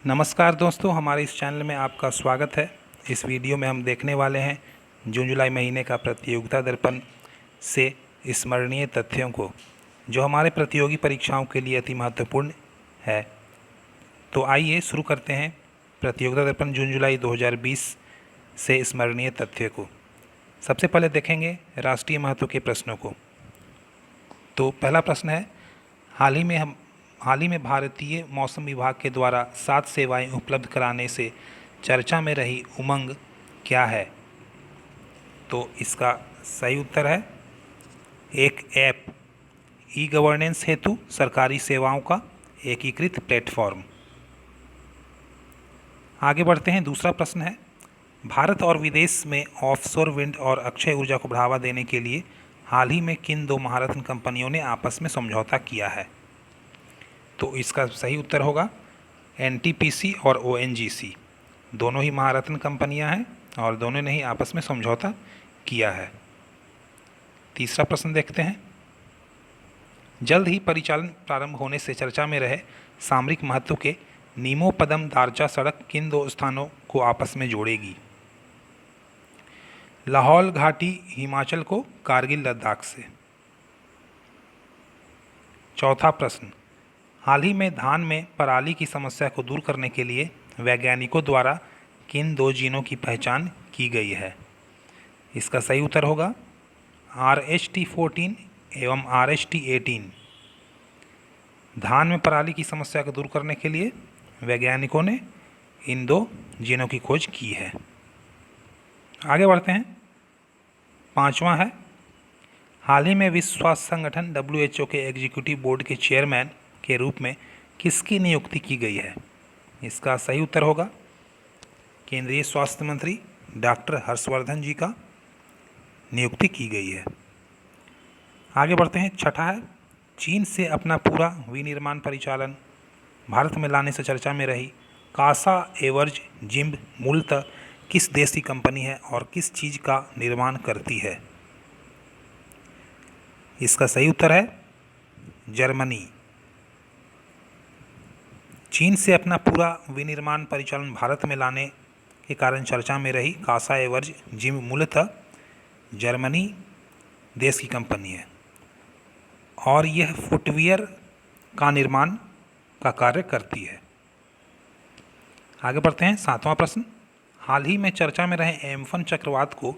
नमस्कार दोस्तों, हमारे इस चैनल में आपका स्वागत है। इस वीडियो में हम देखने वाले हैं जून जुलाई महीने का प्रतियोगिता दर्पण से स्मरणीय तथ्यों को, जो हमारे प्रतियोगी परीक्षाओं के लिए अति महत्वपूर्ण है। तो आइए शुरू करते हैं प्रतियोगिता दर्पण जून जुलाई 2020 से स्मरणीय तथ्य को। सबसे पहले देखेंगे राष्ट्रीय महत्व के प्रश्नों को। तो पहला प्रश्न है, हाल ही में भारतीय मौसम विभाग के द्वारा 7 सेवाएं उपलब्ध कराने से चर्चा में रही उमंग क्या है? तो इसका सही उत्तर है एक ऐप, ई गवर्नेंस हेतु सरकारी सेवाओं का एकीकृत प्लेटफॉर्म। आगे बढ़ते हैं, दूसरा प्रश्न है, भारत और विदेश में ऑफशोर विंड और अक्षय ऊर्जा को बढ़ावा देने के लिए हाल ही में किन दो महारत्न कंपनियों ने आपस में समझौता किया है? तो इसका सही उत्तर होगा एनटीपीसी और ओएनजीसी। दोनों ही महारत्न कंपनियां हैं और दोनों ने ही आपस में समझौता किया है। तीसरा प्रश्न देखते हैं, जल्द ही परिचालन प्रारंभ होने से चर्चा में रहे सामरिक महत्व के नीमोपदम दारचा सड़क किन दो स्थानों को आपस में जोड़ेगी? लाहौल घाटी हिमाचल को कारगिल लद्दाख से। चौथा प्रश्न, हाल ही में धान में पराली की समस्या को दूर करने के लिए वैज्ञानिकों द्वारा किन दो जीनों की पहचान की गई है? इसका सही उत्तर होगा RH14 एवं RH18। धान में पराली की समस्या को दूर करने के लिए वैज्ञानिकों ने इन दो जीनों की खोज की है। आगे बढ़ते हैं, पांचवा है, हाल ही में विश्व स्वास्थ्य संगठन WHO के एग्जीक्यूटिव बोर्ड के चेयरमैन के रूप में किसकी नियुक्ति की गई है? इसका सही उत्तर होगा केंद्रीय स्वास्थ्य मंत्री डॉक्टर हर्षवर्धन जी का नियुक्ति की गई है। आगे बढ़ते हैं, छठा है, चीन से अपना पूरा विनिर्माण परिचालन भारत में लाने से चर्चा में रही कासा एवर्ज जिम्ब मूलतः किस देश की कंपनी है और किस चीज़ का निर्माण करती है? इसका सही उत्तर है जर्मनी। चीन से अपना पूरा विनिर्माण परिचालन भारत में लाने के कारण चर्चा में रही कासा एवर्ज जिम्ब मूलतः जर्मनी देश की कंपनी है और यह फुटवियर का निर्माण का कार्य करती है। आगे बढ़ते हैं, सातवां प्रश्न, हाल ही में चर्चा में रहे एम्फन चक्रवात को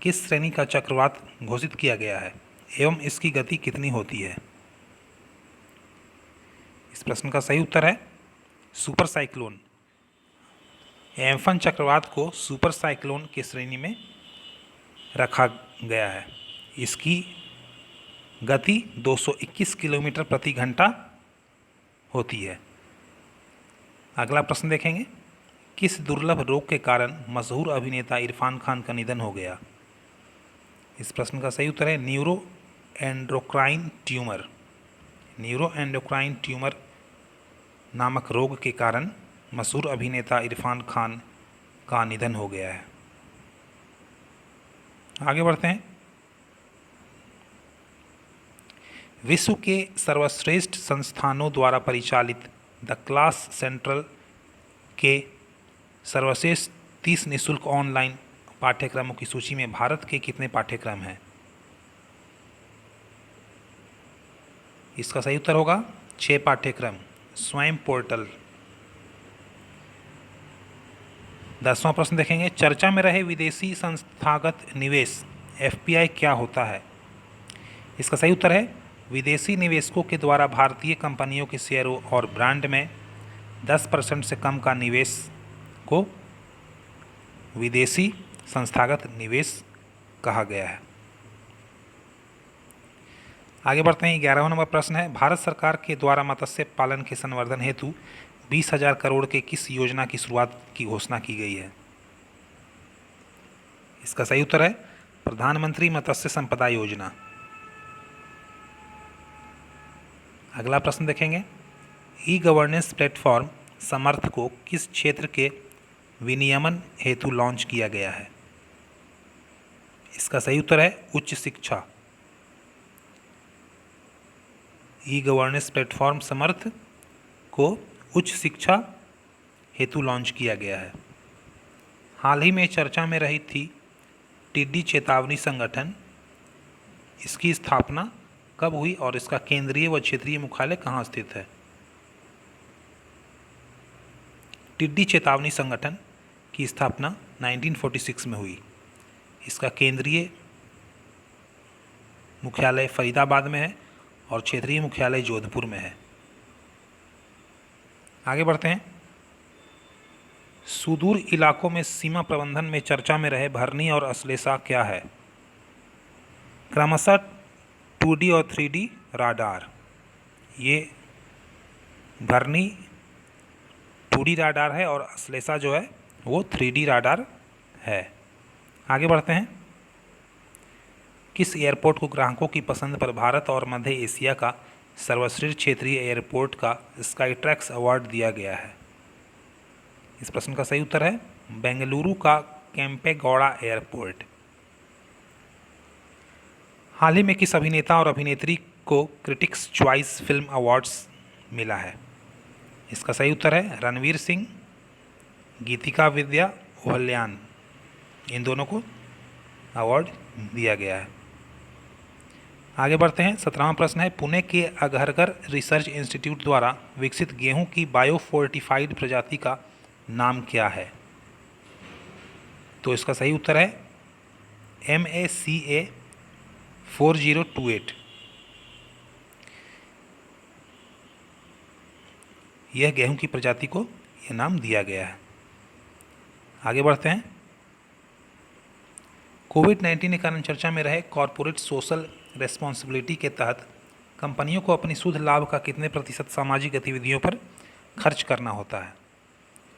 किस श्रेणी का चक्रवात घोषित किया गया है एवं इसकी गति कितनी होती है? इस प्रश्न का सही उत्तर है सुपर साइक्लोन। एम्फन चक्रवात को सुपर साइक्लोन की श्रेणी में रखा गया है। इसकी गति 221 किलोमीटर प्रति घंटा होती है। अगला प्रश्न देखेंगे, किस दुर्लभ रोग के कारण मशहूर अभिनेता इरफान खान का निधन हो गया? इस प्रश्न का सही उत्तर है neuro endocrine tumour. Neuro endocrine tumour नामक रोग के कारण मशहूर अभिनेता इरफान खान का निधन हो गया है। आगे बढ़ते हैं, विश्व के सर्वश्रेष्ठ संस्थानों द्वारा परिचालित द क्लास सेंट्रल के सर्वश्रेष्ठ 30 निःशुल्क ऑनलाइन पाठ्यक्रमों की सूची में भारत के कितने पाठ्यक्रम हैं? इसका सही उत्तर होगा 6 पाठ्यक्रम, स्वयं पोर्टल। 10वां प्रश्न देखेंगे, चर्चा में रहे विदेशी संस्थागत निवेश FPI क्या होता है? इसका सही उत्तर है विदेशी निवेशकों के द्वारा भारतीय कंपनियों के शेयरों और ब्रांड में 10% से कम का निवेश को विदेशी संस्थागत निवेश कहा गया है। आगे बढ़ते हैं, 11वां नंबर प्रश्न है, भारत सरकार के द्वारा मत्स्य पालन के संवर्धन हेतु 20,000 करोड़ के किस योजना की शुरुआत की घोषणा की गई है? इसका सही उत्तर है प्रधानमंत्री मत्स्य संपदा योजना। अगला प्रश्न देखेंगे, ई गवर्नेंस प्लेटफॉर्म समर्थ को किस क्षेत्र के विनियमन हेतु लॉन्च किया गया है? इसका सही उत्तर है उच्च शिक्षा। ई गवर्नेंस प्लेटफॉर्म समर्थ को उच्च शिक्षा हेतु लॉन्च किया गया है। हाल ही में चर्चा में रही थी टिड्डी चेतावनी संगठन, इसकी स्थापना कब हुई और इसका केंद्रीय व क्षेत्रीय मुख्यालय कहाँ स्थित है? टिड्डी चेतावनी संगठन की स्थापना 1946 में हुई। इसका केंद्रीय मुख्यालय फरीदाबाद में है और क्षेत्रीय मुख्यालय जोधपुर में है। आगे बढ़ते हैं। सुदूर इलाकों में सीमा प्रबंधन में चर्चा में रहे भरनी और अश्लेषा क्या है? क्रमशः 2D और 3D राडार। ये भरनी 2D राडार है और अश्लेषा जो है वो 3D राडार है। आगे बढ़ते हैं। किस एयरपोर्ट को ग्राहकों की पसंद पर भारत और मध्य एशिया का सर्वश्रेष्ठ क्षेत्रीय एयरपोर्ट का स्काईट्रैक्स अवार्ड दिया गया है? इस प्रश्न का सही उत्तर है बेंगलुरु का केम्पेगौड़ा एयरपोर्ट। हाल ही में किस अभिनेता और अभिनेत्री को क्रिटिक्स चॉइस फिल्म अवार्ड्स मिला है? इसका सही उत्तर है रणवीर सिंह, गीतिका विद्या ओहल्यान, इन दोनों को अवार्ड दिया गया है। आगे बढ़ते हैं। 17वां प्रश्न है पुणे के अघरगर रिसर्च इंस्टीट्यूट द्वारा विकसित गेहूं की बायोफोर्टिफाइड प्रजाति का नाम क्या है? तो इसका सही उत्तर है MACA 4028। यह गेहूं की प्रजाति को यह नाम दिया गया है। आगे बढ़ते हैं। कोविड-19 के कारण चर्चा में रहे कॉरपोरेट सोशल रेस्पॉन्सिबिलिटी के तहत कंपनियों को अपनी शुद्ध लाभ का कितने प्रतिशत सामाजिक गतिविधियों पर खर्च करना होता है?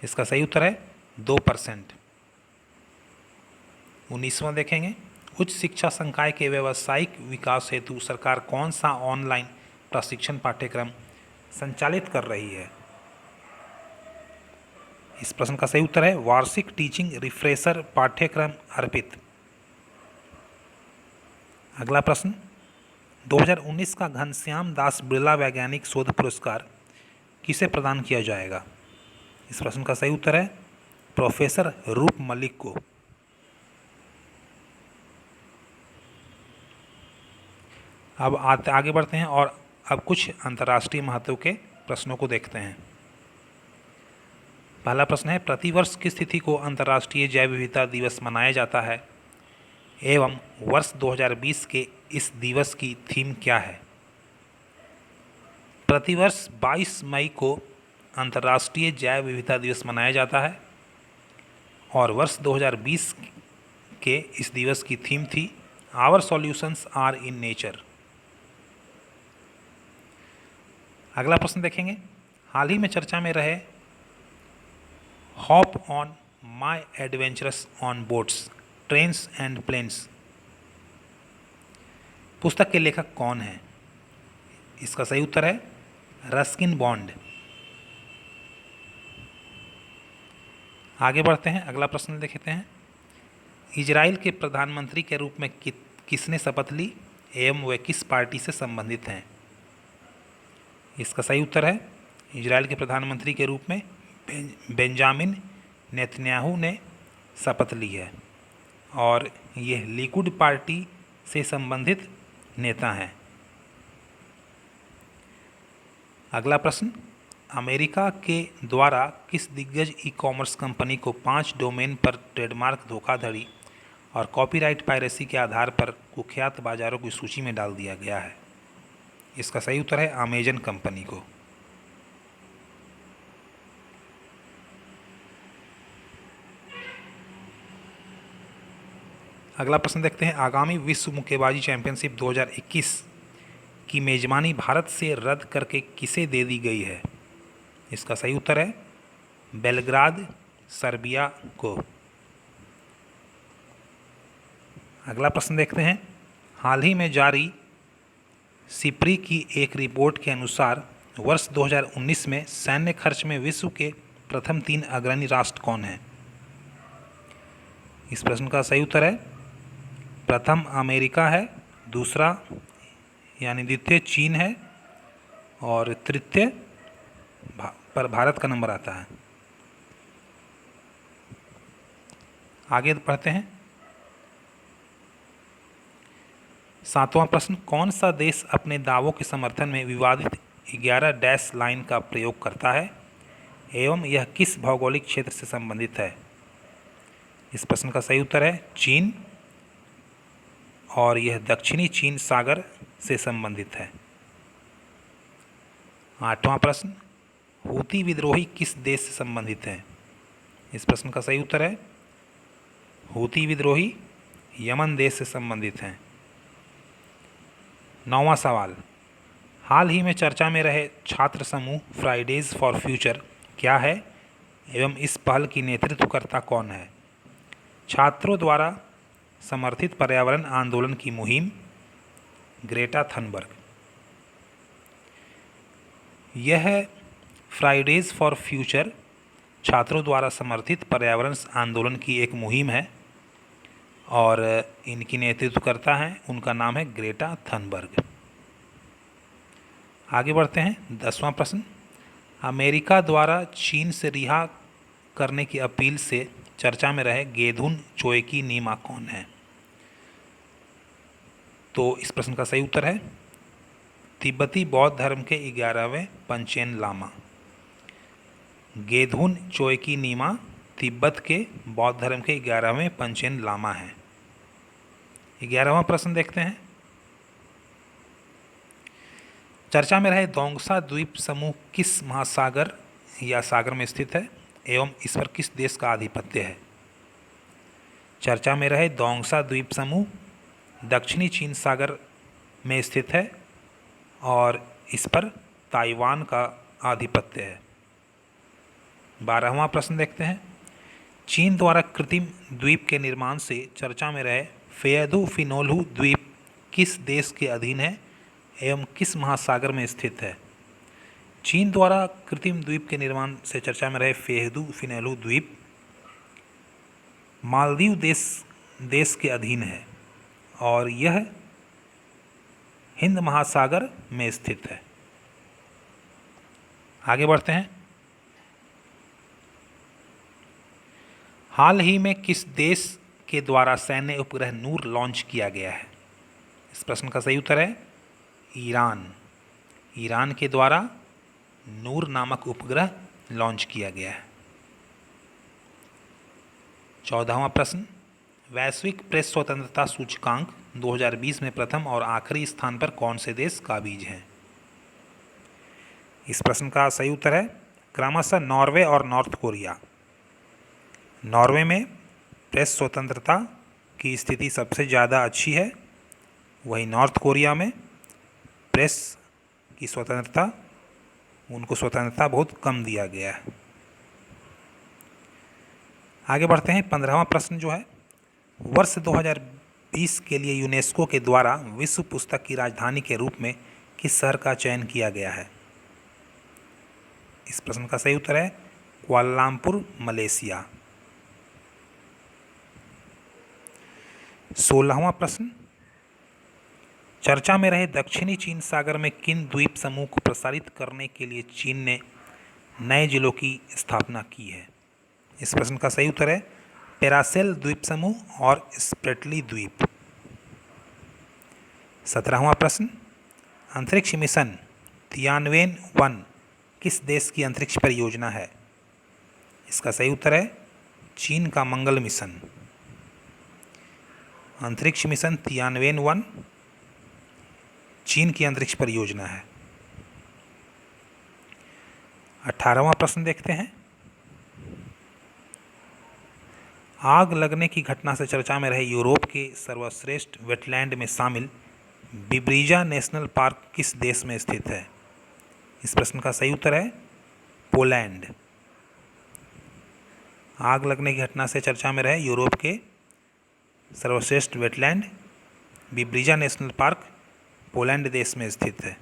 इसका सही उत्तर है 2%। 19वां देखेंगे। उच्च शिक्षा संकाय के व्यावसायिक विकास हेतु सरकार कौन सा ऑनलाइन प्रशिक्षण पाठ्यक्रम संचालित कर रही है? इस प्रश्न का सही उत्तर है वार्षिक टीचिंग रिफ्रेशर पाठ्यक्रम अर्पित। अगला प्रश्न 2019 का घनश्याम दास बिरला वैज्ञानिक शोध पुरस्कार किसे प्रदान किया जाएगा? इस प्रश्न का सही उत्तर है प्रोफेसर रूप मलिक को। अब आगे बढ़ते हैं और अब कुछ अंतर्राष्ट्रीय महत्व के प्रश्नों को देखते हैं। पहला प्रश्न है प्रतिवर्ष किस तिथि को अंतर्राष्ट्रीय जैव विविधता दिवस मनाया जाता है एवं वर्ष 2020 के इस दिवस की थीम क्या है? प्रतिवर्ष 22 मई को अंतर्राष्ट्रीय जैव विविधता दिवस मनाया जाता है और वर्ष 2020 के इस दिवस की थीम थी our solutions are in nature. अगला प्रश्न देखेंगे। हाल ही में चर्चा में रहे hop on my adventures on boats trains and planes पुस्तक के लेखक कौन है? इसका सही उत्तर है रस्किन बॉन्ड। आगे बढ़ते हैं। अगला प्रश्न देखते हैं। इजराइल के प्रधानमंत्री के रूप में किसने शपथ ली एवं वे किस पार्टी से संबंधित हैं? इसका सही उत्तर है इजराइल के प्रधानमंत्री के रूप में बेंजामिन नेतन्याहू ने शपथ ली है और यह लिकुड पार्टी से संबंधित नेता हैं। अगला प्रश्न अमेरिका के द्वारा किस दिग्गज ई कॉमर्स कंपनी को 5 डोमेन पर ट्रेडमार्क धोखाधड़ी और कॉपीराइट पायरेसी के आधार पर कुख्यात बाजारों की सूची में डाल दिया गया है? इसका सही उत्तर है अमेजन कंपनी को। अगला प्रश्न देखते हैं। आगामी विश्व मुक्केबाजी चैंपियनशिप 2021 की मेजबानी भारत से रद्द करके किसे दे दी गई है? इसका सही उत्तर है बेलग्राद सर्बिया को। अगला प्रश्न देखते हैं। हाल ही में जारी सिप्री की एक रिपोर्ट के अनुसार वर्ष 2019 में सैन्य खर्च में विश्व के प्रथम 3 अग्रणी राष्ट्र कौन हैं? इस प्रश्न का सही उत्तर है प्रथम अमेरिका है, दूसरा यानी द्वितीय चीन है और तृतीय पर भारत का नंबर आता है। आगे बढ़ते हैं। 7वां प्रश्न, कौन सा देश अपने दावों के समर्थन में विवादित 11 डैश लाइन का प्रयोग करता है एवं यह किस भौगोलिक क्षेत्र से संबंधित है? इस प्रश्न का सही उत्तर है चीन, और यह दक्षिणी चीन सागर से संबंधित है। 8वां प्रश्न, हूती विद्रोही किस देश से संबंधित हैं? इस प्रश्न का सही उत्तर है हूती विद्रोही यमन देश से संबंधित हैं। 9वां सवाल, हाल ही में चर्चा में रहे छात्र समूह फ्राइडेज फॉर फ्यूचर क्या है एवं इस पहल की नेतृत्वकर्ता कौन है? छात्रों द्वारा समर्थित पर्यावरण आंदोलन की मुहिम, ग्रेटा थनबर्ग। यह फ्राइडेज फॉर फ्यूचर छात्रों द्वारा समर्थित पर्यावरण आंदोलन की एक मुहिम है और इनकी नेतृत्वकर्ता हैं, उनका नाम है ग्रेटा थनबर्ग। आगे बढ़ते हैं। 10वां प्रश्न, अमेरिका द्वारा चीन से रिहा करने की अपील से चर्चा में रहे गेधुन चोएकी नीमा कौन है? तो इस प्रश्न का सही उत्तर है तिब्बती बौद्ध धर्म के 11वें पंचेन लामा। गेधुन चोएकी नीमा तिब्बत के बौद्ध धर्म के 11वें पंचेन लामा हैं। 11वां प्रश्न देखते हैं। चर्चा में रहे दोंगसा द्वीप समूह किस महासागर या सागर में स्थित है एवं इस पर किस देश का आधिपत्य है? चर्चा में रहे दोंगसा द्वीप समूह दक्षिणी चीन सागर में स्थित है और इस पर ताइवान का आधिपत्य है। 12वां प्रश्न देखते हैं। चीन द्वारा कृत्रिम द्वीप के निर्माण से चर्चा में रहे फेयदू फिनोलू द्वीप किस देश के अधीन है एवं किस महासागर में स्थित है? चीन द्वारा कृत्रिम द्वीप के निर्माण से चर्चा में रहे फेयदू फिनोलू द्वीप मालदीव देश के अधीन है और यह हिंद महासागर में स्थित है। आगे बढ़ते हैं। हाल ही में किस देश के द्वारा सैन्य उपग्रह नूर लॉन्च किया गया है? इस प्रश्न का सही उत्तर है ईरान। ईरान के द्वारा नूर नामक उपग्रह लॉन्च किया गया है। 14वां प्रश्न, वैश्विक प्रेस स्वतंत्रता सूचकांक 2020 में प्रथम और आखिरी स्थान पर कौन से देश काबिज हैं? इस प्रश्न का सही उत्तर है क्रमशः नॉर्वे और नॉर्थ कोरिया। नॉर्वे में प्रेस स्वतंत्रता की स्थिति सबसे ज़्यादा अच्छी है, वहीं नॉर्थ कोरिया में प्रेस की स्वतंत्रता, उनको स्वतंत्रता बहुत कम दिया गया है। आगे बढ़ते हैं। 15वां प्रश्न जो है, वर्ष 2020 के लिए यूनेस्को के द्वारा विश्व पुस्तक की राजधानी के रूप में किस शहर का चयन किया गया है? इस प्रश्न का सही उत्तर है कुआलालंपुर, मलेशिया। 16वां प्रश्न, चर्चा में रहे दक्षिणी चीन सागर में किन द्वीप समूह को प्रसारित करने के लिए चीन ने नए जिलों की स्थापना की है? इस प्रश्न का सही उत्तर है पेरासेल द्वीप समूह और स्प्रेटली द्वीप। 17वां प्रश्न, अंतरिक्ष मिशन तियानवेन-1 किस देश की अंतरिक्ष परियोजना है? इसका सही उत्तर है चीन का मंगल मिशन। अंतरिक्ष मिशन तियानवेन-1 चीन की अंतरिक्ष परियोजना है। 18वां प्रश्न देखते हैं। आग लगने की घटना से चर्चा में रहे यूरोप के सर्वश्रेष्ठ वेटलैंड में शामिल बिब्रीजा नेशनल पार्क किस देश में स्थित है? इस प्रश्न का सही उत्तर है पोलैंड। आग लगने की घटना से चर्चा में रहे यूरोप के सर्वश्रेष्ठ वेटलैंड बिब्रीजा नेशनल पार्क पोलैंड देश में स्थित है।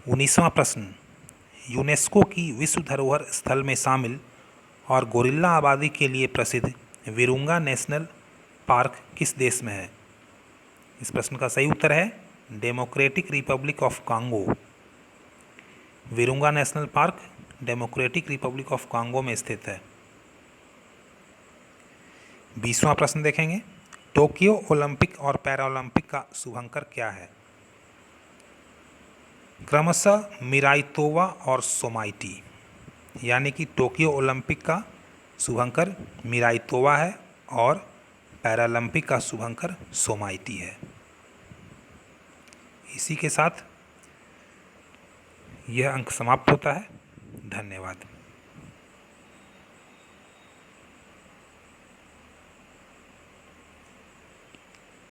19वां प्रश्न, यूनेस्को की विश्व धरोहर स्थल में शामिल और गोरिल्ला आबादी के लिए प्रसिद्ध विरुंगा नेशनल पार्क किस देश में है? इस प्रश्न का सही उत्तर है democratic Republic of Congo. Virunga national park democratic Republic of Congo में स्थित है। 20वां प्रश्न देखेंगे, टोक्यो ओलंपिक और पैरालंपिक का शुभंकर क्या है? क्रमशः मिराइतोवा और सोमाइटी, यानी कि टोक्यो ओलंपिक का शुभंकर मिराइतोवा है और पैरालंपिक का शुभंकर सोमाइटी है। इसी के साथ यह अंक समाप्त होता है। धन्यवाद।